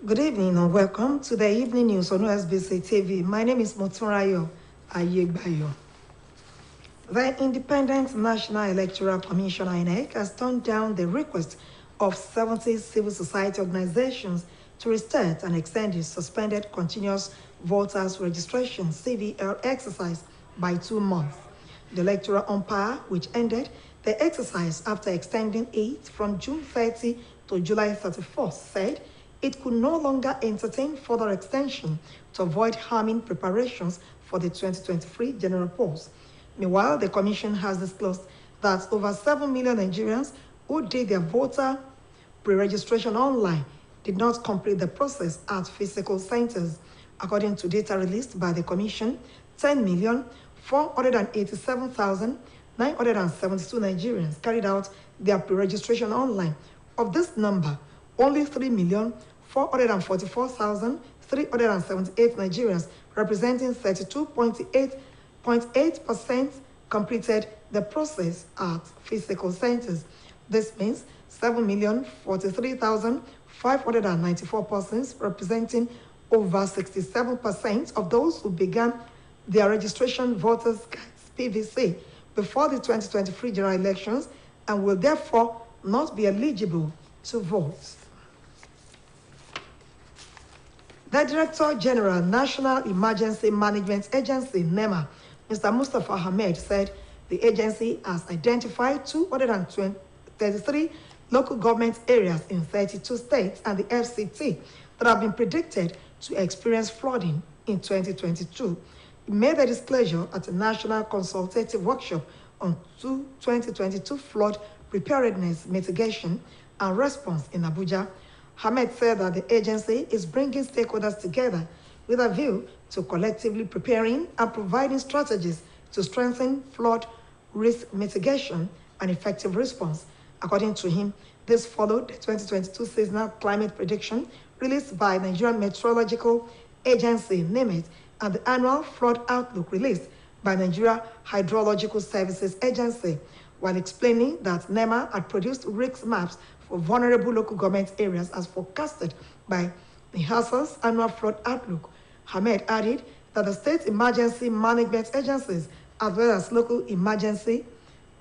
Good evening and welcome to the evening news on OSBC TV. My name is Motunrayo Ayegbayo. The Independent National Electoral Commission (INEC) has turned down the request of 70 civil society organizations to restart and extend the suspended continuous voters registration (CVR) exercise by 2 months. The electoral umpire, which ended the exercise after extending it from June 30 to July 31st, said it could no longer entertain further extension to avoid harming preparations for the 2023 general polls. Meanwhile, the Commission has disclosed that over 7 million Nigerians who did their voter pre-registration online did not complete the process at physical centers. According to data released by the Commission, 10,487,972 Nigerians carried out their pre-registration online. Of this number, only 3,444,378 Nigerians, representing 32.8% completed the process at physical centers. This means 7,043,594 persons, representing over 67% of those who began their registration voters cards (PVC) before the 2023 general elections and will therefore not be eligible to vote. The Director General, National Emergency Management Agency (NEMA), Mr. Mustafa Ahmed, said the agency has identified 233 local government areas in 32 states and the FCT that have been predicted to experience flooding in 2022. He made the disclosure at a national consultative workshop on 2022 flood preparedness, mitigation, and response in Abuja. Ahmed said that the agency is bringing stakeholders together with a view to collectively preparing and providing strategies to strengthen flood risk mitigation and effective response. According to him, this followed the 2022 seasonal climate prediction released by Nigerian Meteorological Agency (NIMET) and the annual flood outlook released by Nigeria Hydrological Services Agency, while explaining that NEMA had produced risk maps for vulnerable local government areas as forecasted by the NIHASA's annual flood outlook. Ahmed added that the state emergency management agencies as well as local emergency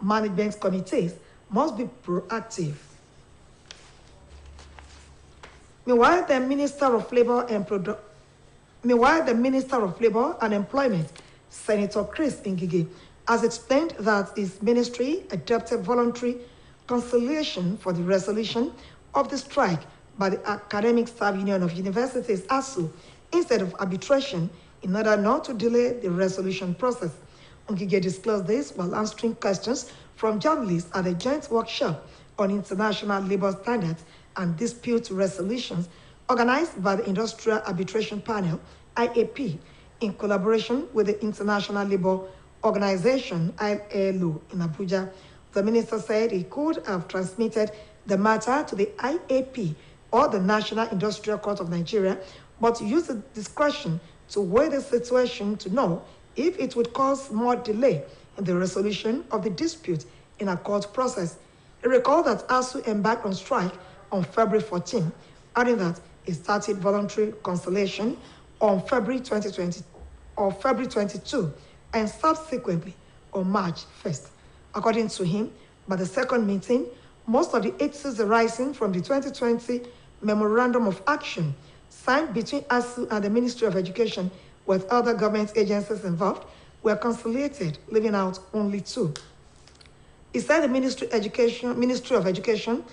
management committees must be proactive. Meanwhile, the Minister of Labor and Employment, Senator Chris Ngige, has explained that his ministry adopted voluntary conciliation for the resolution of the strike by the Academic Staff Union of Universities (ASU) instead of arbitration in order not to delay the resolution process. Ngige disclosed this while answering questions from journalists at the joint workshop on international labor standards and dispute resolutions organized by the Industrial Arbitration Panel (IAP) in collaboration with the International Labour Organization (ILO) in Abuja. The minister said he could have transmitted the matter to the IAP or the National Industrial Court of Nigeria, but used the discretion to weigh the situation to know if it would cause more delay in the resolution of the dispute in a court process. He recalled that ASU embarked on strike on February 14, adding that it started voluntary conciliation on February 22 and subsequently on March 1st. According to him, by the second meeting, most of the issues arising from the 2020 Memorandum of Action signed between ASU and the Ministry of Education with other government agencies involved were conciliated, leaving out only 2. He said the Ministry of Education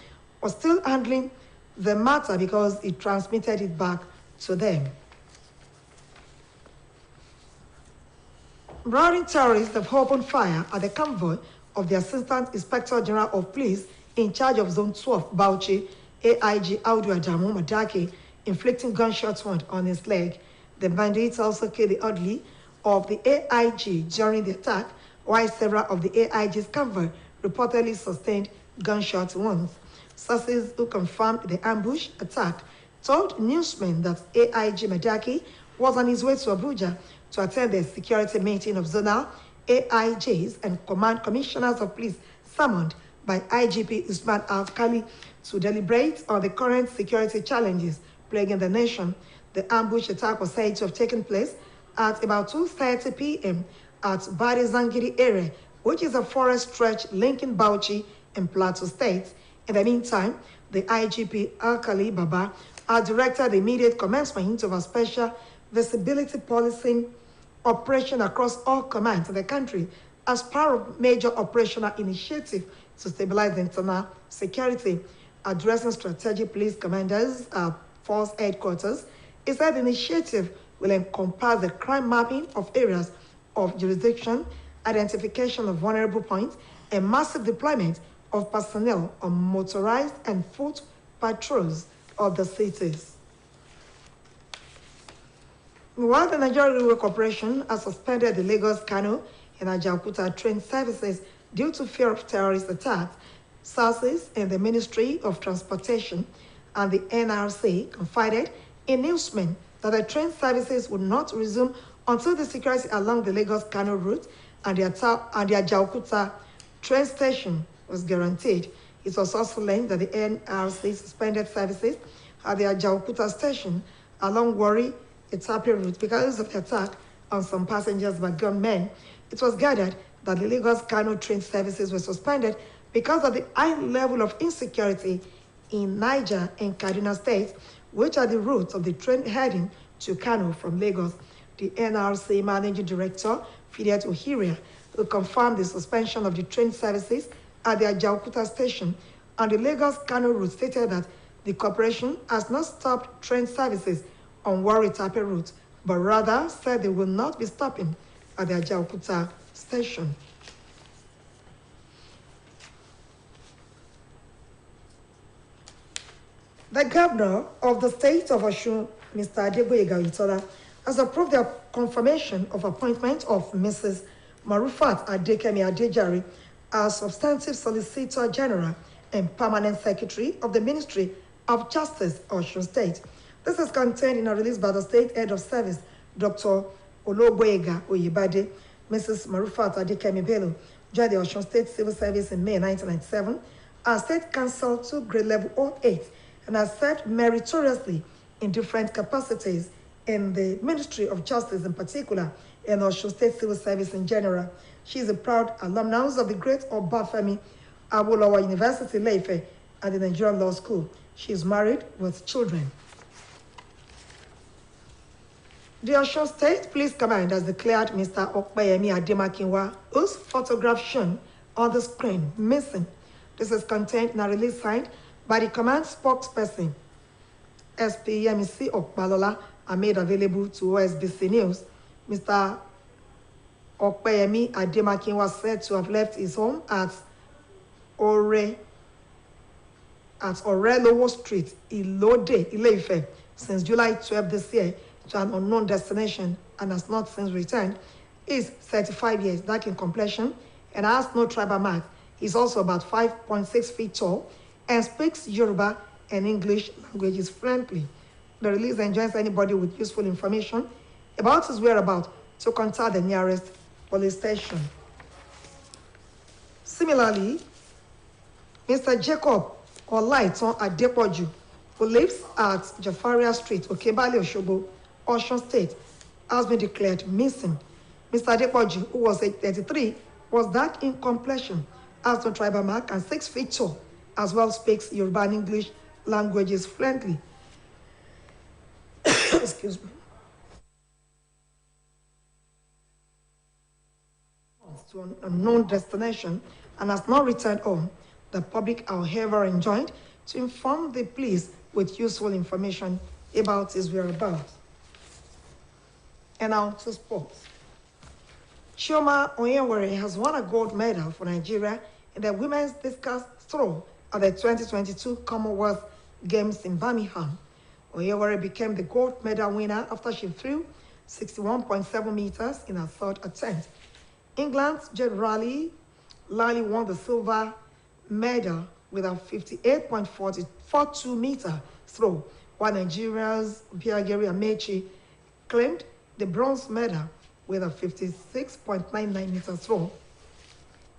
was still handling the matter because it transmitted it back to them. Rowing terrorists have opened fire at the convoy of the Assistant Inspector General of Police in charge of Zone 12, Bauchi, AIG Audu Adamu Madaki, inflicting gunshot wound on his leg. The bandits also killed the orderly of the AIG during the attack, while several of the AIG's convoy reportedly sustained gunshot wounds. Sources who confirmed the ambush attack told newsmen that AIG Madaki was on his way to Abuja to attend the security meeting of zonal AIGs and command commissioners of police summoned by IGP Usman Al-Khali to deliberate on the current security challenges plaguing the nation. The ambush attack was said to have taken place at about 2:30 p.m. at Badi Zangiri area, which is a forest stretch linking Bauchi and Plateau states. In the meantime, the IGP Alkali Baba directed the immediate commencement of a special visibility policing operation across all commands in the country as part of major operational initiative to stabilize internal security. Addressing strategic police commanders at force headquarters, he said the initiative will encompass the crime mapping of areas of jurisdiction, identification of vulnerable points, and massive deployment of personnel on motorized and foot patrols of the cities. While the Nigerian Railway Corporation has suspended the Lagos-Kano and Ajaokuta train services due to fear of terrorist attacks, sources in the Ministry of Transportation and the NRC confided in newsmen that the train services would not resume until the security along the Lagos-Kano route and the Ajaokuta train station was guaranteed. It was also learned that the NRC suspended services at the Ajaokuta station along Warri-Itape route because of the attack on some passengers by gunmen. It was gathered that the Lagos-Kano train services were suspended because of the high level of insecurity in Niger and Kaduna states, which are the routes of the train heading to Kano from Lagos. The NRC Managing Director, Fidet Ohiria, who confirmed the suspension of the train services at the Ajaokuta station and the Lagos-Kano route, stated that the corporation has not stopped train services on Warri-Itape route, but rather said they will not be stopping at the Ajaokuta station. The governor of the state of Osun, Mr. Adegboyega Oyetola, has approved the confirmation of appointment of Mrs. Marufat Adekemi Adejare as Substantive Solicitor General and Permanent Secretary of the Ministry of Justice, Osun State. This is contained in a release by the State Head of Service, Dr. Ologboyega Oyebade. Mrs. Marufat Adekemi Bello joined the Osun State Civil Service in May 1997 as State Counsel to grade level 08 and has served meritoriously in different capacities in the Ministry of Justice in particular and Osun State Civil Service in general. She is a proud alumnus of the great Obafemi Awolowo University, Ile-Ife, and the Nigerian Law School. She is married with children. The Osun State Police Command has declared Mr. Okpeyemi Ademakinwa, whose photograph shown on the screen, missing. This is contained in a release signed by the command spokesperson, SP Yemisi Okpalola, and made available to OSBC News. Mr. Okpeyemi Ademakin was said to have left his home at Orelowo Street, Ilode, Ile-Ife, since July 12 this year to an unknown destination and has not since returned. He is 35 years, dark in complexion, and has no tribal mark. He's also about 5.6 feet tall and speaks Yoruba and English languages fluently. The release enjoins anybody with useful information about his whereabouts to contact the nearest police station. Similarly, Mr. Jacob Olaiton Adepoju, who lives at Jafaria Street, Okebale, Osogbo, Osun State, has been declared missing. Mr. Adepoju, who was age 33, was dark in complexion, has no tribal mark, and 6 feet tall, as well speaks Yoruba and English languages fluently. Excuse me. To an unknown destination and has not returned home. The public, however, enjoined to inform the police with useful information about his whereabouts. And now to sports. Chioma Onyenwere has won a gold medal for Nigeria in the women's discus throw at the 2022 Commonwealth Games in Birmingham. Onyenwere became the gold medal winner after she threw 61.7 meters in her third attempt. England's Jade Lally won the silver medal with a 58.42 meter throw, while Nigeria's Biageri Amechi claimed the bronze medal with a 56.99 meter throw.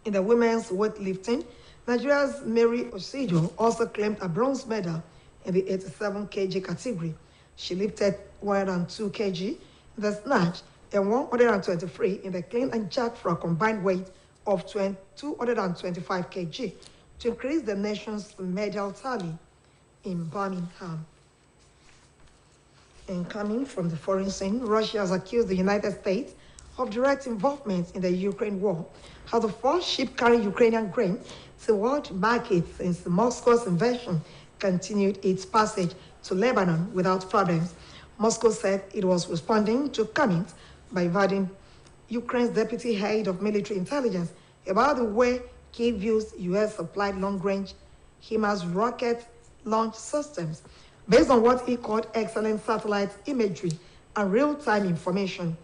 In the women's weightlifting, Nigeria's Mary Osijo also claimed a bronze medal in the 87 kg category. She lifted 102 kg in the snatch and 123 in the clean and jerk for a combined weight of 225 kg to increase the nation's medal tally in Birmingham. And coming from the foreign scene, Russia has accused the United States of direct involvement in the Ukraine war, as the first ship carrying Ukrainian grain to world markets since Moscow's invasion continued its passage to Lebanon without problems. Moscow said it was responding to comments by invading Ukraine's deputy head of military intelligence about the way Kyiv views U.S.-supplied long-range HIMARS rocket launch systems, based on what he called excellent satellite imagery and real-time information.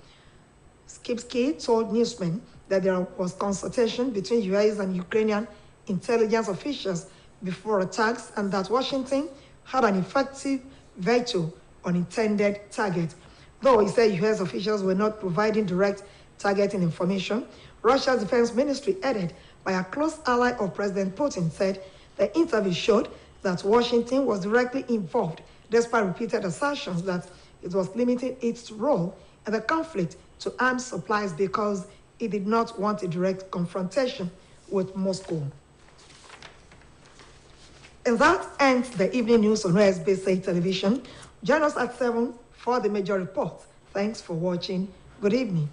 Skipsky told newsmen that there was consultation between U.S. and Ukrainian intelligence officials before attacks and that Washington had an effective veto on intended targets. Though he said U.S. officials were not providing direct targeting information, Russia's defense ministry, aided by a close ally of President Putin, said the interview showed that Washington was directly involved, despite repeated assertions that it was limiting its role in the conflict to arms supplies because it did not want a direct confrontation with Moscow. And that ends the evening news on OSBC television. Join us at 7 for the major report. Thanks for watching. Good evening.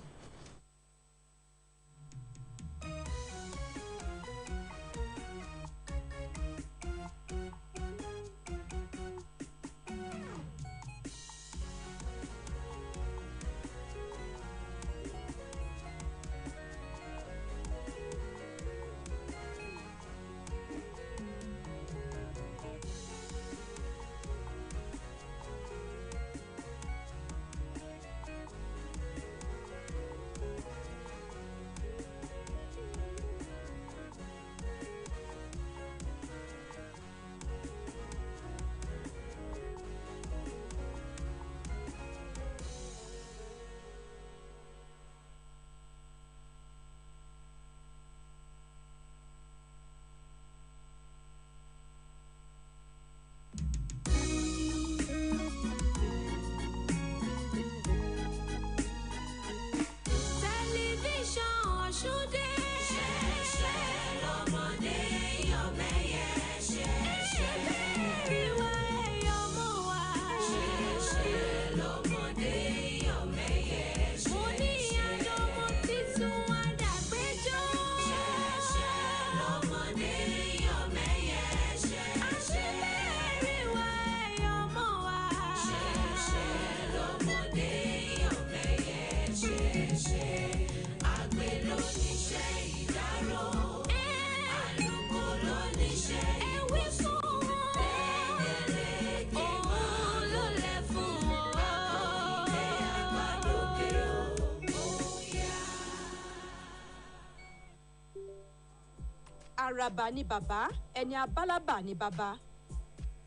Araba ni baba, ẹni abálàbà ni baba.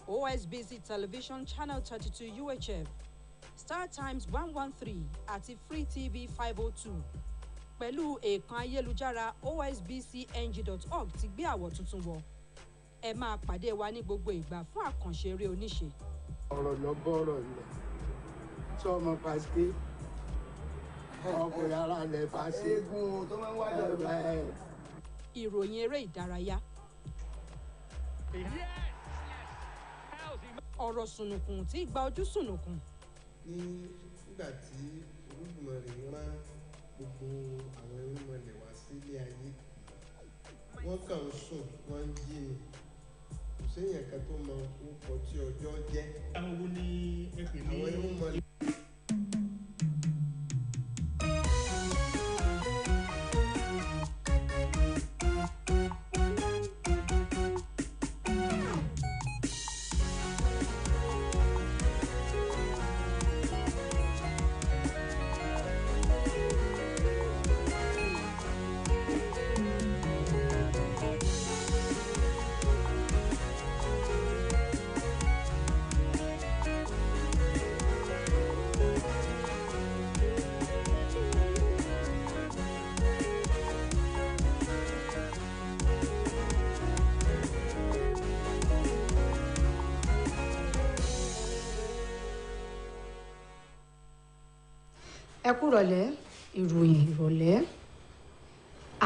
OSBC Television Channel 32 UHF, Star Times 113 àti Free TV 502. Pẹ̀lú èèkàn ayélujára osbcng.org ti gbé àwọ̀ tuntun wọ̀. Ẹ máa pàdé wa ní gbogbo ìgbà fún àkànṣe eré oníṣe. Ọ̀rọ̀ lọ́gọ́rọ̀ ilẹ̀ tí ọmọ pàṣẹ ọkùnrin ara rẹ̀ pàṣẹ eégún tó máa ń wáyé ẹ̀. Ìròyìn eré ìdárayá. Ọ̀rọ̀ sùnùkùn tí gba ojú sùnùkùn. Nígbà tí Olódùmarè rán gbogbo àwọn irúnmọlẹ̀ wá sílé ayé, wọ́n kàn ń sùn, wọ́n ń jí ni. Kò séèyàn kan tó mọ orúkọ tí ọjọ́ jẹ́. Àwọn wo ni ẹ pè ní àwọn irúnmọlẹ̀? ẹ kúrọ̀lẹ́ ìròyìn ìrọ̀lẹ́.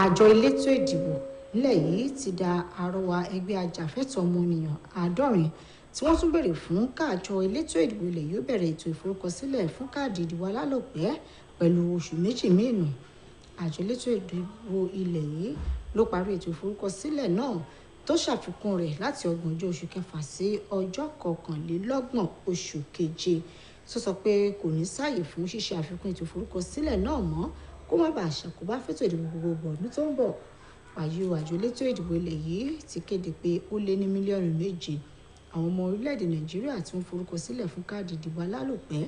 Àjọ elétò ìdìbò nílẹ̀ yìí ti da àrọwà ẹgbẹ́ ajàfẹ́tọ̀ọ́ ọmọnìyàn 70 tí wọ́n tún béèrè fún káàjọ elétò ìdìbò ilẹ̀ yóò bẹ̀rẹ̀ ètò ìforúkọsílẹ̀ fún káàdì ìdìbò alálòpẹ́ pẹ̀lú oṣù méjì mìínú. Àjọ elétò ìdìbò ilẹ̀ yìí ló parí ètò ìforúkọsílẹ̀ náà tó ṣàfikún rẹ̀ láti 30 oṣù kẹfà sí ọjọ́ 21 oṣù keje, tó sọ pé kò ní sáàyè fún ṣíṣe àfikún ètò ìforúkọsílẹ̀ náà mọ́ kó má bàa ṣàkóbá fẹ́tò ìdìbò gbogbogbò ọdún tó ń bọ̀. Wàyí àjọ elétò ìdìbò ilẹ̀ yìí ti kéde pé ó lé ní mílíọ̀nù 7 àwọn ọmọ orílẹ̀-èdè Nàìjíríà tí wọ́n forúkọsílẹ̀ fún káàdì ìdìbò alálòpẹ́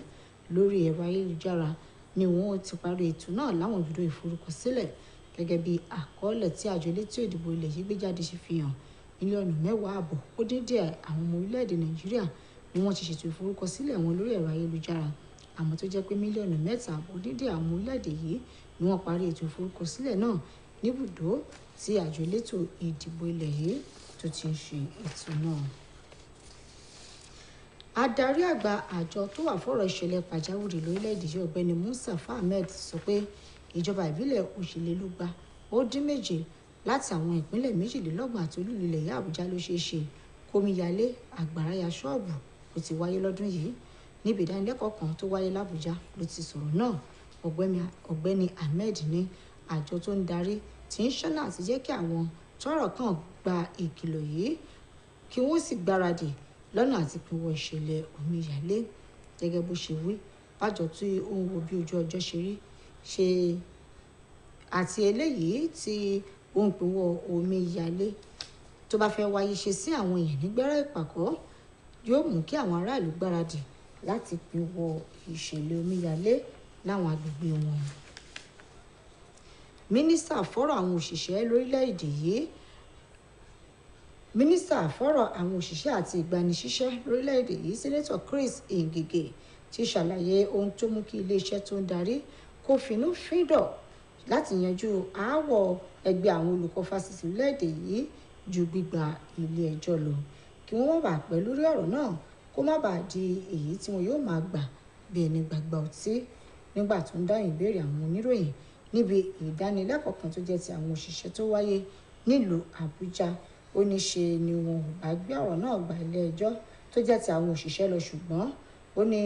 lórí ẹ̀rọ ayélujára ni wọ́n ti parí ètò náà láwọn ibùdó ìforúkọsílẹ̀. Gẹ́gẹ́ bí àkọọ́lẹ̀ tí àjọ elétò ìdìbò ilẹ̀ yìí gbé jáde ṣe fi hàn, mílíọ̀nù 10.5 ó dín díẹ̀ àwọn ọmọ orílẹ̀-èdè Nàìjíríà ni wọ́n ti ṣètò ìforúkọsílẹ̀ wọn lórí ẹ̀rọ ayélujára, àmọ́ tó jẹ́ pé mílíọ̀nù 3.5 ó dín díẹ̀ àwọn ọmọ orílẹ̀-èdè yìí ni wọ́n parí ètò ìforúkọsílẹ̀ náà níbùdó tí àjọ elétò ìdìbò ilẹ̀ yìí tó ti ń ṣe ètò náà. Adarí àgbà àjọ tó wà fọ́rọ̀ ìṣẹ̀lẹ̀ pàjáwìrì lórílẹ̀-èdè yìí ọ̀gbẹ́ni Mustapha Ahmed sọ pé ìjọba ìbílẹ̀ Òṣìlélúgba ó dín méje láti àwọn ìpínlẹ̀ 22 àti olú ilẹ̀ yìí Àbújá ló ṣeé ṣe kómíyalé àgbàrá ya ṣọ́ọ̀bù ó ti wáyé lọ́dún yìí. Níbi ìdánilẹ́kọ̀ọ́ kan tó wáyé l'Àbújá ló ti sọ̀rọ̀ náà. Ọ̀gbẹ́ni Ahmed ní àjọ tó ń darí ti ń ṣọ́nà àti jẹ́ kí àwọn tọ́rọ̀ kàn gba ìkìlọ̀ yìí kí wọ́n sì gbáradì lọ́nà àti pinwọ́ ìṣẹ̀lẹ̀ omíyalé. Gẹ́gẹ́ bó ṣe wí, bájọ tí ó ń wo bí ojú ọjọ́ ṣe rí ṣe àti eléyìí tí ó ń pinwọ́ omíyalé tó bá fẹ́ wáyé ṣe sí àwọn èèyàn nígbẹ́rẹ́ ìpàkọ́ yóò mú kí àwọn aráàlú gbáradì láti pinwọ́ ìṣẹ̀lẹ̀ omíyalé láwọn agbègbè wọn. Mínísítà fọ́rọ̀ àwọn òṣìṣẹ́ lórílẹ̀-èdè yìí Mínísítà fọ́rọ̀ àwọn òṣìṣẹ́ àti ìgbanisíṣẹ́ lórílẹ̀-èdè yìí Sẹ́nẹ́tọ̀ Chris Ngige ti ṣàlàyé ohun tó mú kí iléeṣẹ́ tó ń darí kó finú fíndọ̀ láti yanjú aáwọ̀ ẹgbẹ́ àwọn olùkọ́ fásitì lórílẹ̀-èdè yìí ju gbígba ilé ẹjọ́ lọ, kí wọ́n má bàa pẹ́ lórí ọ̀rọ̀ náà kó má bàa di èyí tí wọn yóò máa gbà bí ẹni gbàgbà ọtí. Nígbà tó ń dáhùn ìbéèrè àwọn oníròyìn níbi ìdánilẹ́kọ̀ọ́ kan tó jẹ́ ti àwọn òṣìṣẹ́ tó wáyé nílùú Àbújá, ó ní ṣe ni wọn ò bá gbé ọ̀rọ̀ náà gba ilé ẹjọ́ tó jẹ́ ti àwọn òṣìṣẹ́ lọ, ṣùgbọ́n ó ní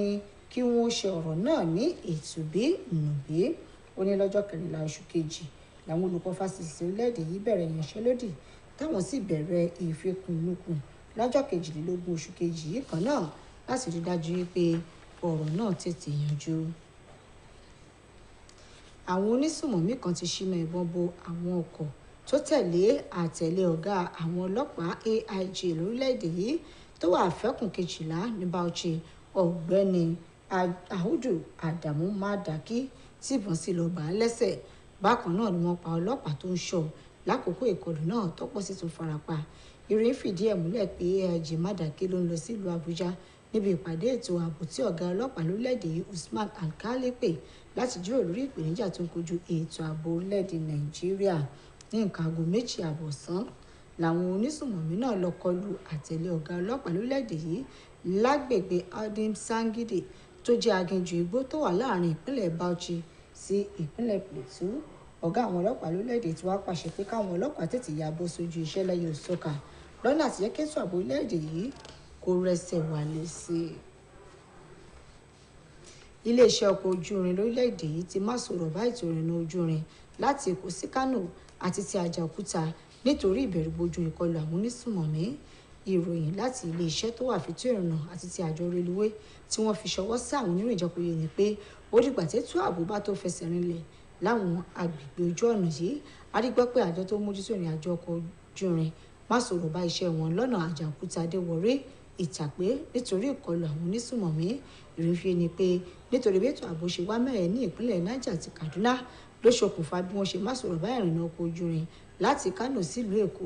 kí wọ́n ṣe ọ̀rọ̀ náà ní ìtùbí nùbí. Ó ní lọ́jọ́ 14 oṣù kejì làwọn olùkọ́ fásitì orílẹ̀-èdè yìí bẹ̀rẹ̀ ìyanṣẹ́lódì táwọn sì bẹ̀rẹ̀ ìfikùnlukùn lọ́jọ́ 22 oṣù kejì yìí kan náà láti rí dájú pé ọ̀rọ̀ náà tètè yanjú. Àwọn onísùmọ̀mí kan ti ṣínà ìbọn bo àwọn ọkọ̀ tó tẹ̀lé àtẹ̀lé ọ̀gá àwọn ọlọ́pàá AIG lórílẹ̀-èdè yìí tó wà fẹ́kùn 12 ní Bauchi, ọ̀gbẹ́ni Ahudu Adamu Madaki, tí ìbọn sì lọ bá a lẹ́sẹ̀. Bákan náà ni wọ́n pa ọlọ́pàá tó ń ṣọ́ lákòókò ìkọlù náà tọ́pọ̀ sì tún farapa. Ìròyìn fìdí ẹ̀ múlẹ̀ pé AIG Madaki ló ń lọ sílùú Àbújá níbi ìpàdé ètò ààbò tí ọ̀gá ọlọ́pàá lórílẹ̀-èdè yìí Usman Alkali pè láti jíròrò lórí ìpèníjà tó ń kojú ètò ààbò orílẹ̀-èdè Nàìjíríà. Ní nǹkan aago 2 ààbọ̀ ọ̀sán làwọn onísùmọ̀mí náà lọ kọlu àtẹ̀lé ọ̀gá ọlọ́pàá lórílẹ̀-èdè yìí lágbègbè Adim Sangide tó jẹ́ aginjù igbó tó wà láàrin ìpínlẹ̀ Bauchi sí ìpínlẹ̀ Plateau. Ọ̀gá àwọn ọlọ́pàá lórílẹ̀-èdè tí wàá pàṣẹ pé káwọn ọlọ́pàá tètè ya bọ́ sójú iṣẹ́ lẹ́yìn òṣùkà lọ́nà àti jẹ́ kétò ààbò orílẹ̀-èdè yìí kó rẹ́sẹ̀ wálé sí i. Iléeṣẹ́ ọkọ̀ ojú irin lórílẹ̀-èdè yìí ti má sọ̀rọ̀ bá ètò ìrìnnà ojú irin láti Èkó sí Kánò àti ti Àjàòkúta nítorí ìbẹ̀rùbojo ìkọlù àwọn onísùmọ̀mí. Ìròyìn láti iléeṣẹ́ tó wà fìtò ìrìnnà àti ti àjọ reluwé tí wọ́n fi ṣọwọ́ sí àwọn oníròyìn jẹ́ kó yé ni pé ó dìgbà tètò ààbò bá tó fẹsẹ̀ rinlẹ̀ láwọn agbègbè ojú ọ̀nà yìí. A rí gbọ́ pé àjọ tó mójútó ìrìn àjò ọkọ̀ ojú irin má sọ̀rọ̀ bá iṣẹ́ wọn lọ́nà Àjàòkúta dé Warri Ìtàpé nítorí ìkọlù àwọn onísùmọ̀mí. Ìròyìn fi ni pé nítorí bí ètò ààbò ṣe wá mẹ́rẹ̀ ní ìpínlẹ̀ Niger àti Kaduna ló ṣokùnfà bí wọ́n ṣe má sọ̀rọ̀ bá ìrìnnà ọkọ̀ ojú irin láti Kánò sílùú Èkó.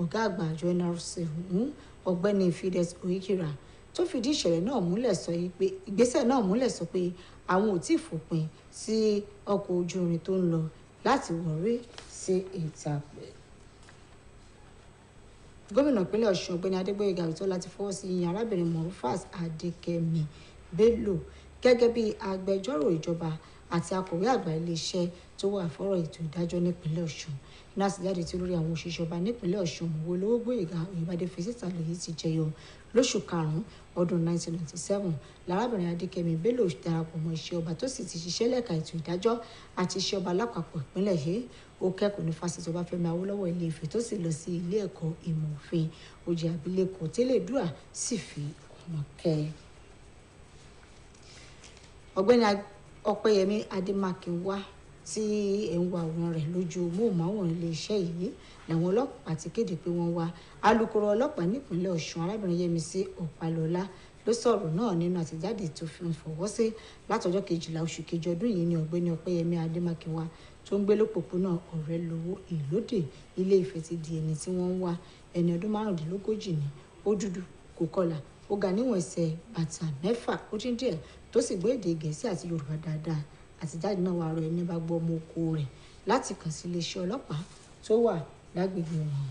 Ọ̀gá àgbà àjọ NRC ọ̀gbẹ́ni Fides Oikira tó fìdí ìṣẹ̀lẹ̀ náà múlẹ̀ sọ pé ìgbésẹ̀ náà múlẹ̀ sọ pé àwọn ò tí ì fòpin sí ọkọ̀ ojú irin tó ń lọ láti Warri sí Ìtàpé. Gómìnà ìpínlẹ̀ Ọ̀ṣun ọ̀gbẹ́ni Adégbóyèga Oyètọ́lá ti fọwọ́ sí yíyan arábìnrin Morufas Adékẹ́mi Bello gẹ́gẹ́ bí agbẹjọ́rò ìjọba àti akọ̀wé àgbà iléeṣẹ́ tó wà fọ́rọ̀ ètò ìdájọ́ nípínlẹ̀ Ọ̀ṣun. Iná àtìjáde tí olórí àwọn òṣìṣẹ́ ọba nípínlẹ̀ Ọ̀ṣun wo lówó Gbóyèga Oyèbádé fi síta lèyí ti jẹyọ lóṣù karùn-ún ọdún 1997 lárábìnrin Adékẹ́mi Bello darapọ̀ mọ́ iṣẹ́ ọba tó sì ti ṣiṣẹ́ lẹ́ka ètò ìdájọ́ àti iṣẹ́ ọba lápapọ̀ ìpínlẹ̀ yìí. Ó kẹ́kọ̀ọ́ ní fásitì Ọbáfẹ́mi Awólọ́wọ̀ Ilé-Ifẹ̀ tó sì lọ sí ilé ẹ̀kọ́ ìmọ̀ òfin. Ó jẹ́ abilékọ tẹ́lẹ̀dúà sì fi ọmọ kẹ́ ẹ. Ọ̀gbẹ́ni Ọpẹ́yẹmí Adémákinwá tí ẹ̀ ń wo àwòrán rẹ̀ lójú móhùnmáwòrán iléeṣẹ́ yìí làwọn ọlọ́pàá ti kéde pé wọ́n wá. Alukoro ọlọ́pàá nípínlẹ̀ Ọ̀ṣun arábìnrin Yẹmisí Ọ̀pálọ́lá ló sọ̀rọ̀ náà nínú àtẹ̀jáde tó fi ń fọwọ́ sí látọjọ́ 12 oṣù kejì ọdún yìí ní ọ̀gbẹ́ni Ọpẹ́yẹmí Adémákinwá tó ń gbé lópòpónà Ọ̀rẹ́lówó Ìlódè Ilé-Ifẹ̀ ti di ẹni tí wọ́n ń wá. Ẹni ọdún 35 ni, ó dúdú, kò kọlà, ó ga níwọ̀n ẹsẹ̀ bàtà 6 ó dín díẹ̀ tó sì gbọ́ èdè Gẹ̀ẹ́sì àti Yorùbá dáadáa. Àtẹ̀jáde náà wá rọ ẹni bá gbọ́ ọmọ oko rẹ̀ láti kàn sí iléeṣẹ́ ọlọ́pàá tó wà lágbègbè wọn.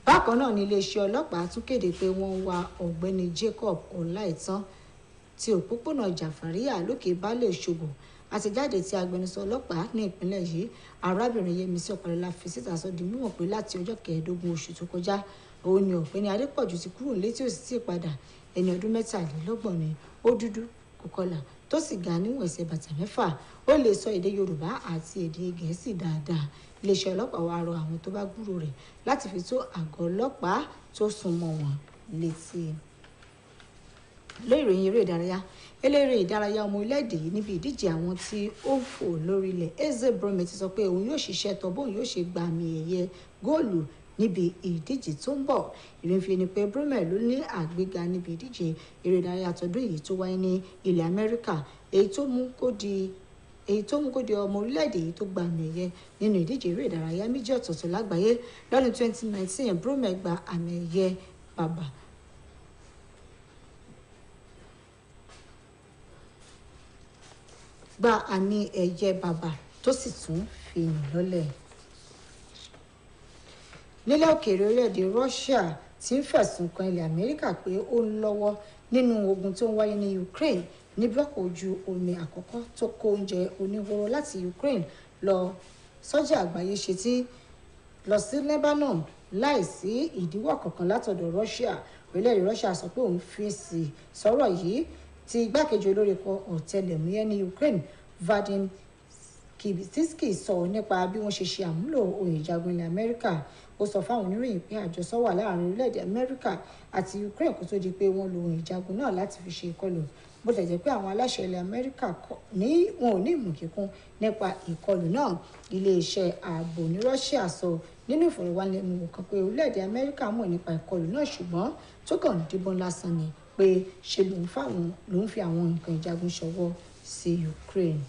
Bákan náà ni iléeṣẹ́ ọlọ́pàá tún kéde pé wọ́n ń wá ọ̀gbẹ́ni Jacob Ọláìtàn ti òpópónà Jàfàríyà lókè Baálé Òṣogbo. Àtẹ̀jáde tí agbẹnusọ ọlọ́pàá ní ìpínlẹ̀ yìí arábìnrin Yẹmisí Ọ̀pálọ́lá fi síta sọ di mímọ̀ pé láti ọjọ́ 15 oṣù tó kọjá òun ni ọ̀gbẹ́ni Adépọ̀jù ti kúrò nílé tí ó sì ti padà. Ẹni ọdún 23 ni, ó dúdú, kò kọlà, tó sì ga níwọ̀n ẹsẹ̀ bàtà 6. Ó lè sọ èdè Yorùbá àti èdè Gẹ̀ẹ́sì dáadáa. Iléeṣẹ́ ọlọ́pàá wá rọ àwọn tó bá gbúròó rẹ̀ láti fi tó àgọ́ ọlọ́pàá tó súnmọ́ wọn létí. Lórí ìròyìn eré ìdárayá, eléré ìdárayá ọmọ orílẹ̀-èdè yìí níbi ìdíje àwọn tí ó ń fò lórí ilẹ̀ Eze Brome ti sọ pé òun yóò ṣiṣẹ́ tọ́ bóun yóò ṣe gba àmì ẹ̀yẹ góòlù níbi ìdíje tó ń bọ̀. Ìròyìn ni pé Brome ló ní àgbéga níbi ìdíje eré ìdárayá tọdún yìí tó wáyé ní ilẹ̀ Amẹ́ríkà, èyí tó mú kó di ọmọ orílẹ̀-èdè yìí tó gba àmì ẹ̀yẹ nínú ìdíje eré ìdárayá méjì ọ̀tọ̀ọ̀tọ̀ lágbàáyé. Lọ́dún 2019 Brome gba àmì ẹ̀yẹ bàbà tó sì tún fi yìn lọ́lẹ̀. Nílẹ̀ òkèèrè orílẹ̀-èdè Russia ti ń fẹ̀sùn kan ilẹ̀ Amẹ́ríkà pé ó ń lọ́wọ́ nínú ogun tó ń wáyé ní Ukraine ní blọọkì ojú omi àkọ́kọ́ tó kó oúnjẹ oníhóró láti Ukraine lọ sọ́jà àgbáyé ṣe tí lọ sí Lebanon láìsí ìdíwọ́ kankan látọ̀dọ̀ Russia. Orílẹ̀-èdè Russia sọ pé òun fèsì sọ̀rọ̀ yìí tí igbákejì olórí ikọ̀ ọ̀tẹlẹ̀múyẹ́ ní Ukraine Vadim Kibitiski sọ nípa bí wọ́n ṣe àmúlò ohun ìjagun ilẹ̀ Amẹ́ríkà. Ó sọ fáwọn oníròyìn pé àjọsọ wà láàrin orílẹ̀-èdè Amẹ́ríkà àti Ukraine kó tó di pé wọ́n lo ohun ìjagun náà láti fi ṣe ìkọlù. Bó tilẹ̀ jẹ́ pé àwọn aláṣẹ ilẹ̀ Amẹ́ríkà wọn ò ní ìmọ̀ kíkún nípa ìkọlù náà. Iléeṣẹ́ ààbò ní Russia sọ nínú ìfọ̀rọ̀wánilẹ́nuwò kan pé orílẹ̀-èdè Amẹ́ríkà mọ̀ nípa ìkọlù náà ṣùgbọ́n tó kàn díbọ́n lásán ni pé ṣe lòun fi àwọn nǹkan ìjagun ṣọwọ́ sí Ukraine.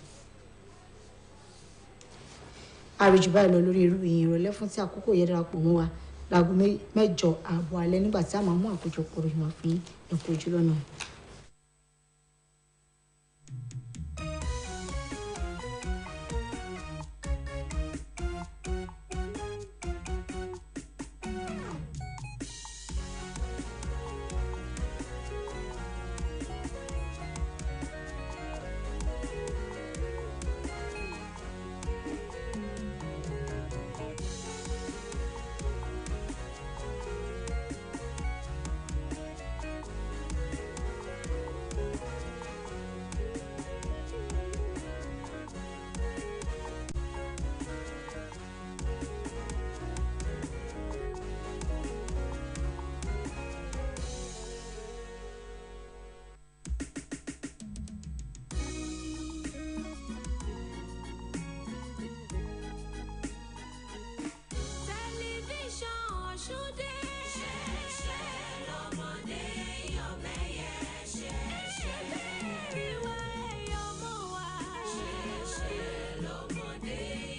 Àròjù báyìí lọ lórí ìròyìn ìrọ̀lẹ́ fún tí àkókò yẹn darapọ̀ mọ́ wa láago 8:30 alẹ́ nígbà tí a máa mú àkójọpọ̀ ìròyìn wá fún ẹ̀kọ́ ojúlọ́nà.